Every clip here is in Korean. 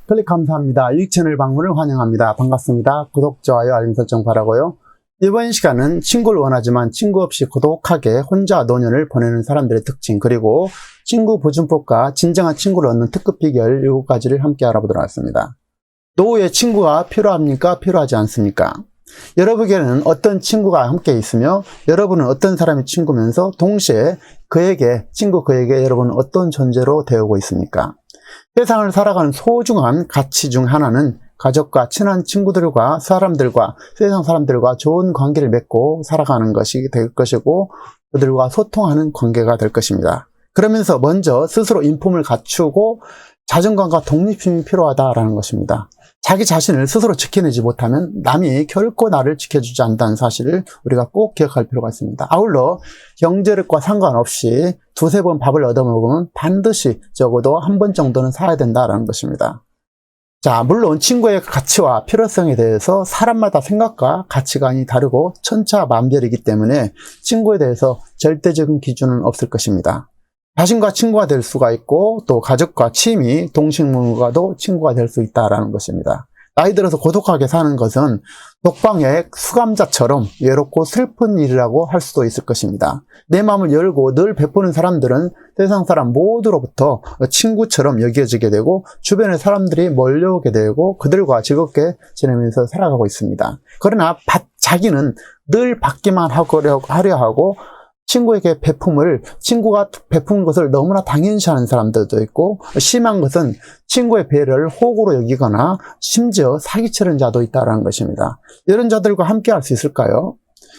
클릭 감사합니다. 유익 채널 방문을 환영합니다. 반갑습니다. 구독, 좋아요, 알림 설정 바라고요. 이번 시간은 친구를 원하지만 친구 없이 고독하게 혼자 노년을 보내는 사람들의 특징, 그리고 친구 보존법과 진정한 친구를 얻는 특급 비결 7가지를 함께 알아보도록 하겠습니다. 노후에 친구가 필요합니까? 필요하지 않습니까? 여러분에게는 어떤 친구가 함께 있으며 여러분은 어떤 사람이 친구면서 동시에 그에게 여러분은 어떤 존재로 되어오고 있습니까? 세상을 살아가는 소중한 가치 중 하나는 가족과 친한 친구들과 세상 사람들과 좋은 관계를 맺고 살아가는 것이 될 것이고 그들과 소통하는 관계가 될 것입니다. 그러면서 먼저 스스로 인품을 갖추고 자존감과 독립심이 필요하다라는 것입니다. 자기 자신을 스스로 지켜내지 못하면 남이 결코 나를 지켜주지 않는다는 사실을 우리가 꼭 기억할 필요가 있습니다. 아울러 경제력과 상관없이 두세 번 밥을 얻어먹으면 반드시 적어도 한 번 정도는 사야 된다는 것입니다. 자, 물론 친구의 가치와 필요성에 대해서 사람마다 생각과 가치관이 다르고 천차만별이기 때문에 친구에 대해서 절대적인 기준은 없을 것입니다. 자신과 친구가 될 수가 있고 또 가족과 취미, 동식물과도 친구가 될 수 있다는 것입니다. 나이 들어서 고독하게 사는 것은 독방의 수감자처럼 외롭고 슬픈 일이라고 할 수도 있을 것입니다. 내 마음을 열고 늘 베푸는 사람들은 세상 사람 모두로부터 친구처럼 여겨지게 되고 주변의 사람들이 몰려오게 되고 그들과 즐겁게 지내면서 살아가고 있습니다. 그러나 자기는 늘 받기만 하려 하고 친구가 베푼 것을 너무나 당연시하는 사람들도 있고, 심한 것은 친구의 배려를 호구로 여기거나 심지어 사기치는 자도 있다는 것입니다. 이런 자들과 함께 할 수 있을까요?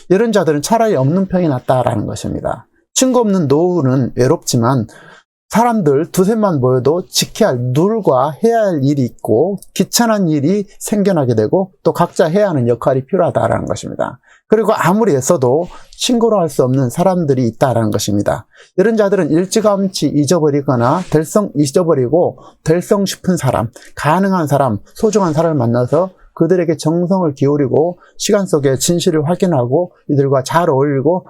이런 자들은 차라리 없는 편이 낫다라는 것입니다. 친구 없는 노후는 외롭지만 사람들 두세만 모여도 지켜야 할 누울과 해야 할 일이 있고 귀찮은 일이 생겨나게 되고 또 각자 해야 하는 역할이 필요하다라는 것입니다. 그리고 아무리 애써도 친구로 할 수 없는 사람들이 있다라는 것입니다. 이런 자들은 일찌감치 잊어버리고 될 성 싶은 사람, 가능한 사람, 소중한 사람을 만나서 그들에게 정성을 기울이고 시간 속에 진실을 확인하고 이들과 잘 어울리고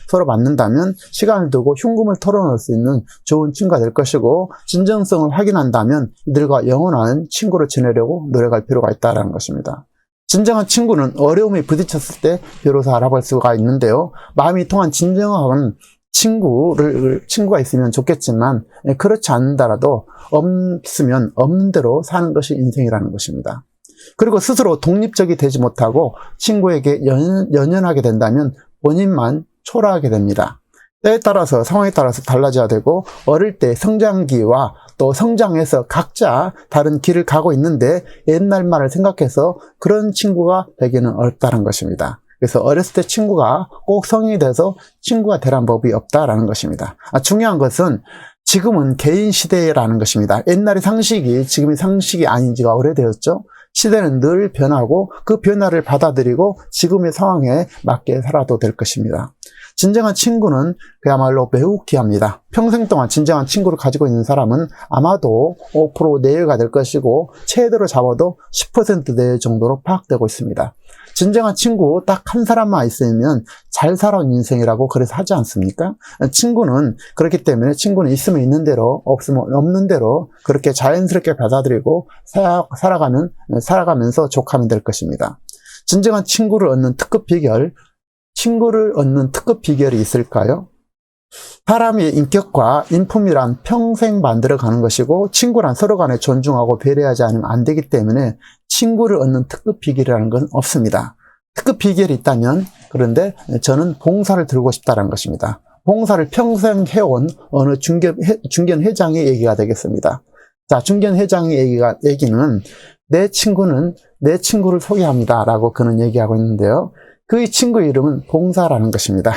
서로 맞는다면 시간을 두고 흉금을 털어놓을 수 있는 좋은 친구가 될 것이고, 진정성을 확인한다면 이들과 영원한 친구로 지내려고 노력할 필요가 있다는 것입니다. 진정한 친구는 어려움에 부딪혔을 때 비로소 알아볼 수가 있는데요. 마음이 통한 진정한 친구가 있으면 좋겠지만 그렇지 않는다라도 없으면 없는 대로 사는 것이 인생이라는 것입니다. 그리고 스스로 독립적이 되지 못하고 친구에게 연연하게 된다면 본인만 초라하게 됩니다. 때에 따라서 상황에 따라서 달라져야 되고, 어릴 때 성장기와 또 성장해서 각자 다른 길을 가고 있는데 옛날만을 생각해서 그런 친구가 되기는 어렵다는 것입니다. 그래서 어렸을 때 친구가 꼭 성인이 돼서 친구가 되라는 법이 없다라는 것입니다. 중요한 것은 지금은 개인 시대라는 것입니다. 옛날의 상식이 지금의 상식이 아닌 지가 오래되었죠. 시대는 늘 변하고 그 변화를 받아들이고 지금의 상황에 맞게 살아도 될 것입니다. 진정한 친구는 그야말로 매우 귀합니다. 평생 동안 진정한 친구를 가지고 있는 사람은 아마도 5% 내외가 될 것이고 최대로 잡아도 10% 내외 정도로 파악되고 있습니다. 진정한 친구 딱 한 사람만 있으면 잘 살아온 인생이라고 그래서 하지 않습니까? 친구는 그렇기 때문에 친구는 있으면 있는 대로 없으면 없는 대로 그렇게 자연스럽게 받아들이고 살아가면서 족하면 될 것입니다. 진정한 친구를 얻는 특급 비결이 있을까요? 사람의 인격과 인품이란 평생 만들어가는 것이고 친구란 서로 간에 존중하고 배려하지 않으면 안 되기 때문에 친구를 얻는 특급 비결이라는 건 없습니다. 특급 비결이 있다면, 그런데 저는 봉사를 들고 싶다는 것입니다. 봉사를 평생 해온 어느 중견 회장의 얘기가 되겠습니다. 자, 중견 회장의 얘기는 내 친구를 소개합니다 라고 그는 얘기하고 있는데요. 그의 친구 이름은 봉사라는 것입니다.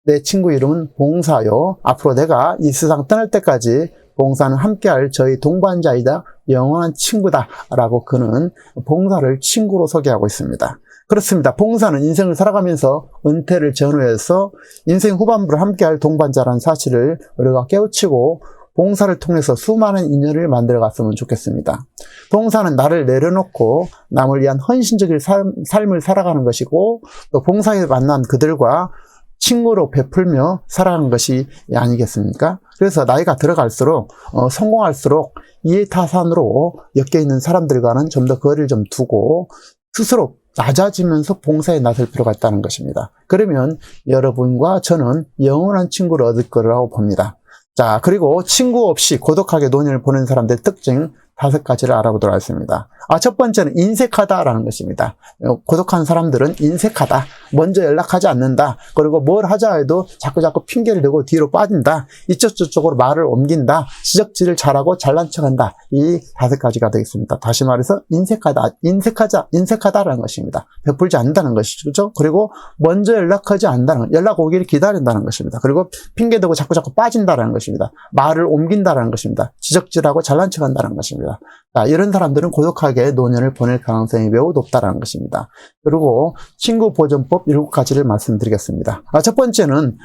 내 친구 이름은 봉사요. 앞으로 내가 이 세상 떠날 때까지 봉사는 함께할 저희 동반자이다, 영원한 친구다 라고 그는 봉사를 친구로 소개하고 있습니다. 그렇습니다. 봉사는 인생을 살아가면서 은퇴를 전후해서 인생 후반부를 함께할 동반자라는 사실을 우리가 깨우치고 봉사를 통해서 수많은 인연을 만들어 갔으면 좋겠습니다. 봉사는 나를 내려놓고 남을 위한 헌신적인 삶을 살아가는 것이고, 또 봉사에 만난 그들과 친구로 베풀며 살아가는 것이 아니겠습니까? 그래서 나이가 들어갈수록 성공할수록 이해타산으로 엮여 있는 사람들과는 좀 더 거리를 좀 두고 스스로 낮아지면서 봉사에 나설 필요가 있다는 것입니다. 그러면 여러분과 저는 영원한 친구를 얻을 거라고 봅니다. 자, 그리고 친구 없이 고독하게 노년을 보내는 사람들의 특징 5가지를 알아보도록 하겠습니다. 첫 번째는 인색하다라는 것입니다. 고독한 사람들은 인색하다. 먼저 연락하지 않는다. 그리고 뭘 하자 해도 자꾸 핑계를 대고 뒤로 빠진다. 이쪽 저쪽으로 말을 옮긴다. 지적질을 잘하고 잘난 척한다. 이 5가지가 되겠습니다. 다시 말해서 인색하다라는 것입니다. 베풀지 않는다는 것이죠. 그리고 먼저 연락하지 않는다는, 연락 오기를 기다린다는 것입니다. 그리고 핑계 대고 자꾸 빠진다는 것입니다. 말을 옮긴다는 것입니다. 지적질하고 잘난 척한다는 것입니다. 자, 이런 사람들은 고독하게 노년을 보낼 가능성이 매우 높다는 것입니다. 그리고 친구 보존법 7가지를 말씀드리겠습니다. 첫 번째는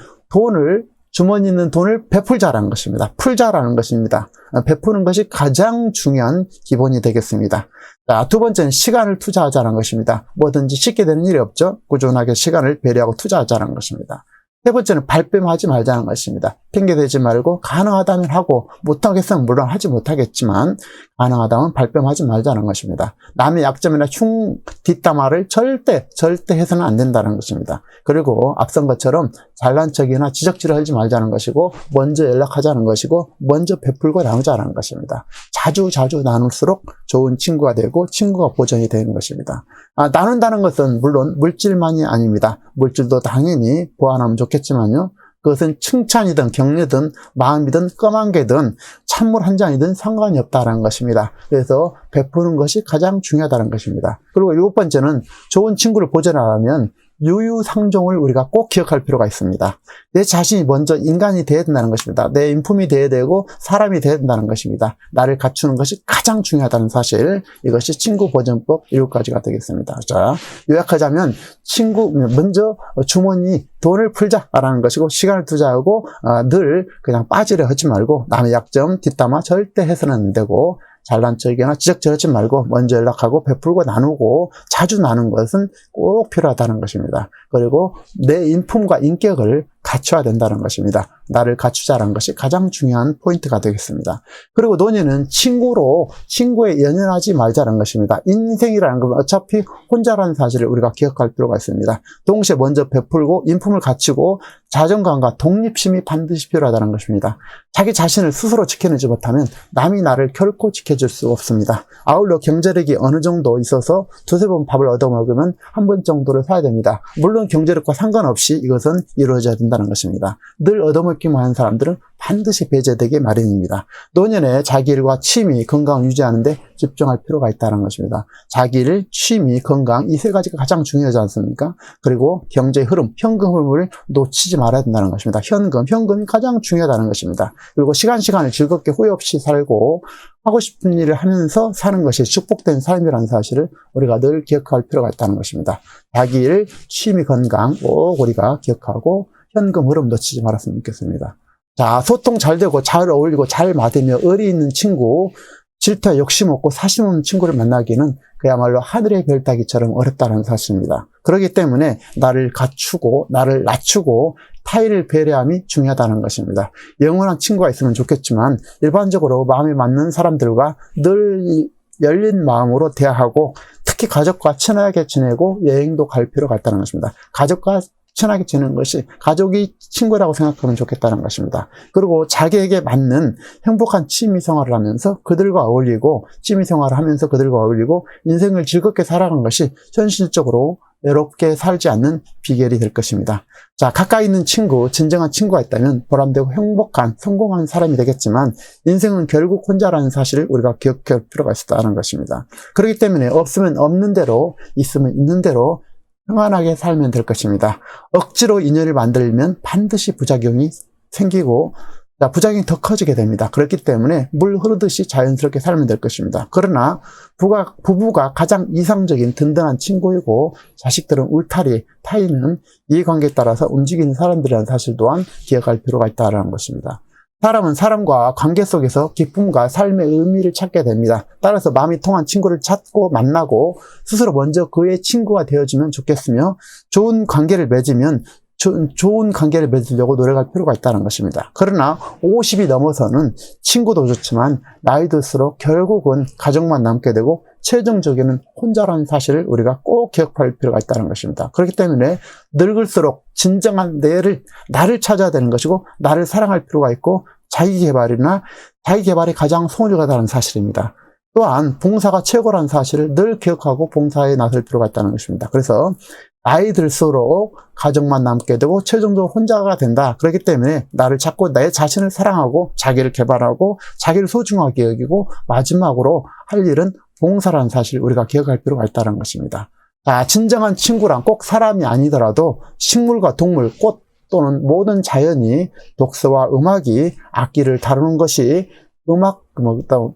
주머니에 있는 돈을 베풀자라는 것입니다. 풀자라는 것입니다. 베푸는 것이 가장 중요한 기본이 되겠습니다. 자, 두 번째는 시간을 투자하자는 것입니다. 뭐든지 쉽게 되는 일이 없죠. 꾸준하게 시간을 배려하고 투자하자는 것입니다. 세 번째는 발뺌하지 말자는 것입니다. 핑계대지 말고 가능하다면 하고 못하겠으면 물론 하지 못하겠지만 가능하다면 발뺌하지 말자는 것입니다. 남의 약점이나 뒷담화를 절대 해서는 안 된다는 것입니다. 그리고 앞선 것처럼 잘난 척이나 지적질을 하지 말자는 것이고 먼저 연락하자는 것이고 먼저 베풀고 나누자는 것입니다. 자주 나눌수록 좋은 친구가 되고 친구가 보존이 되는 것입니다. 나눈다는 것은 물론 물질만이 아닙니다. 물질도 당연히 보완하면 좋겠지만요. 그것은 칭찬이든 격려든 마음이든 껌한 개든 찬물 한 잔이든 상관이 없다는 것입니다. 그래서 베푸는 것이 가장 중요하다는 것입니다. 그리고 7번째는 좋은 친구를 보존하려면 유유상종을 우리가 꼭 기억할 필요가 있습니다. 내 자신이 먼저 인간이 되어야 된다는 것입니다. 내 인품이 되어야 되고 사람이 되어야 된다는 것입니다. 나를 갖추는 것이 가장 중요하다는 사실, 이것이 친구 보존법 7가지가 되겠습니다. 자, 요약하자면 먼저 주머니 돈을 풀자라는 것이고 시간을 투자하고 늘 그냥 빠지려 하지 말고 남의 약점 뒷담화 절대 해서는 안 되고 잘난 척이나 지적질하지 말고 먼저 연락하고 베풀고 나누고 자주 나누는 것은 꼭 필요하다는 것입니다. 그리고 내 인품과 인격을 갖춰야 된다는 것입니다. 나를 갖추자라는 것이 가장 중요한 포인트가 되겠습니다. 그리고 노년은 친구에 연연하지 말자는 것입니다. 인생이라는 건 어차피 혼자라는 사실을 우리가 기억할 필요가 있습니다. 동시에 먼저 베풀고 인품을 갖추고 자존감과 독립심이 반드시 필요하다는 것입니다. 자기 자신을 스스로 지켜내지 못하면 남이 나를 결코 지켜줄 수 없습니다. 아울러 경제력이 어느 정도 있어서 두세 번 밥을 얻어먹으면 한 번 정도를 사야 됩니다. 물론 경제력과 상관없이 이것은 이루어져야 된다는 것입니다. 늘 얻어먹기만 하는 사람들은 반드시 배제되기 마련입니다. 노년에 자기 일과 취미, 건강을 유지하는 데 집중할 필요가 있다는 것입니다. 자기 일, 취미, 건강 이 3가지가 가장 중요하지 않습니까? 그리고 경제의 흐름, 현금 흐름을 놓치지 말아야 된다는 것입니다. 현금이 가장 중요하다는 것입니다. 그리고 시간을 즐겁게 후회 없이 살고 하고 싶은 일을 하면서 사는 것이 축복된 삶이라는 사실을 우리가 늘 기억할 필요가 있다는 것입니다. 자기 일, 취미, 건강 꼭 우리가 기억하고 현금 흐름 놓치지 말았으면 좋겠습니다. 자, 소통 잘 되고 잘 어울리고 잘 맞으며 의리 있는 친구, 질투와 욕심 없고 사심 없는 친구를 만나기는 그야말로 하늘의 별 따기처럼 어렵다는 사실입니다. 그렇기 때문에 나를 갖추고 나를 낮추고 타인을 배려함이 중요하다는 것입니다. 영원한 친구가 있으면 좋겠지만 일반적으로 마음에 맞는 사람들과 늘 열린 마음으로 대화하고 특히 가족과 친하게 지내고 여행도 갈 필요가 있다는 것입니다. 가족과 친하게 지내는 것이 가족이 친구라고 생각하면 좋겠다는 것입니다. 그리고 자기에게 맞는 행복한 취미 생활을 하면서 그들과 어울리고 취미 생활을 하면서 그들과 어울리고 인생을 즐겁게 살아가는 것이 현실적으로 외롭게 살지 않는 비결이 될 것입니다. 자, 가까이 있는 친구, 진정한 친구가 있다면 보람되고 행복한, 성공한 사람이 되겠지만 인생은 결국 혼자라는 사실을 우리가 기억할 필요가 있다는 것입니다. 그렇기 때문에 없으면 없는 대로, 있으면 있는 대로 평안하게 살면 될 것입니다. 억지로 인연을 만들면 반드시 부작용이 생기고 부작용이 더 커지게 됩니다. 그렇기 때문에 물 흐르듯이 자연스럽게 살면 될 것입니다. 그러나 부부가 가장 이상적인 든든한 친구이고 자식들은 울타리, 타인은 이해관계에 따라서 움직이는 사람들이라는 사실 또한 기억할 필요가 있다는 것입니다. 사람은 사람과 관계 속에서 기쁨과 삶의 의미를 찾게 됩니다. 따라서 마음이 통한 친구를 찾고 만나고 스스로 먼저 그의 친구가 되어주면 좋겠으며 좋은 관계를 맺으면 좋은 관계를 맺으려고 노력할 필요가 있다는 것입니다. 그러나 50이 넘어서는 친구도 좋지만 나이 들수록 결국은 가족만 남게 되고 최종적에는 혼자라는 사실을 우리가 꼭 기억할 필요가 있다는 것입니다. 그렇기 때문에 늙을수록 진정한 나를 찾아야 되는 것이고 나를 사랑할 필요가 있고 자기개발이 가장 소중하다는 사실입니다. 또한 봉사가 최고라는 사실을 늘 기억하고 봉사에 나설 필요가 있다는 것입니다. 그래서 나이 들수록 가족만 남게 되고 최종적으로 혼자가 된다. 그렇기 때문에 나를 찾고 내 자신을 사랑하고 자기를 개발하고 자기를 소중하게 여기고 마지막으로 할 일은 봉사라는 사실을 우리가 기억할 필요가 있다는 것입니다. 자, 진정한 친구란 꼭 사람이 아니더라도 식물과 동물, 꽃 또는 모든 자연이 독서와 음악이 악기를 다루는 것이 음악,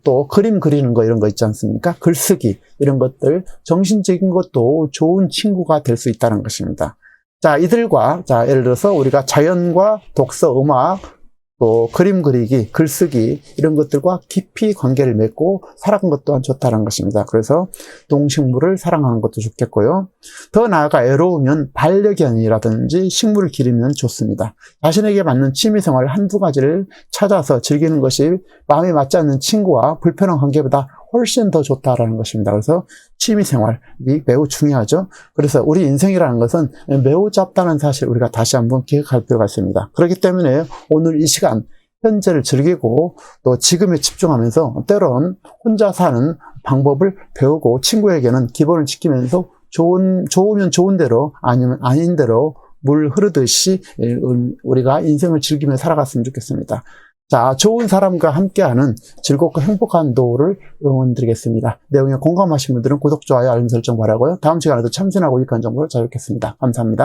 또 그림 그리는 거 이런 거 있지 않습니까? 글쓰기 이런 것들 정신적인 것도 좋은 친구가 될 수 있다는 것입니다. 자, 이들과 예를 들어서 우리가 자연과 독서, 음악, 또 그림 그리기, 글쓰기 이런 것들과 깊이 관계를 맺고 살아가는 것 또한 좋다는 것입니다. 그래서 동식물을 사랑하는 것도 좋겠고요. 더 나아가 외로우면 반려견이라든지 식물을 기르면 좋습니다. 자신에게 맞는 취미생활 한두 가지를 찾아서 즐기는 것이 마음에 맞지 않는 친구와 불편한 관계보다 훨씬 더 좋다라는 것입니다. 그래서 취미생활이 매우 중요하죠. 그래서 우리 인생이라는 것은 매우 짧다는 사실 우리가 다시 한번 기억할 필요가 있습니다. 그렇기 때문에 오늘 이 시간 현재를 즐기고 또 지금에 집중하면서 때론 혼자 사는 방법을 배우고 친구에게는 기본을 지키면서 좋으면 좋은 대로 아니면 아닌 대로 물 흐르듯이 우리가 인생을 즐기며 살아갔으면 좋겠습니다. 자, 좋은 사람과 함께하는 즐겁고 행복한 노후를 응원드리겠습니다. 내용에 공감하신 분들은 구독, 좋아요, 알림 설정 바라고요. 다음 시간에도 참신하고 유익한 정보를 찾아뵙겠습니다. 감사합니다.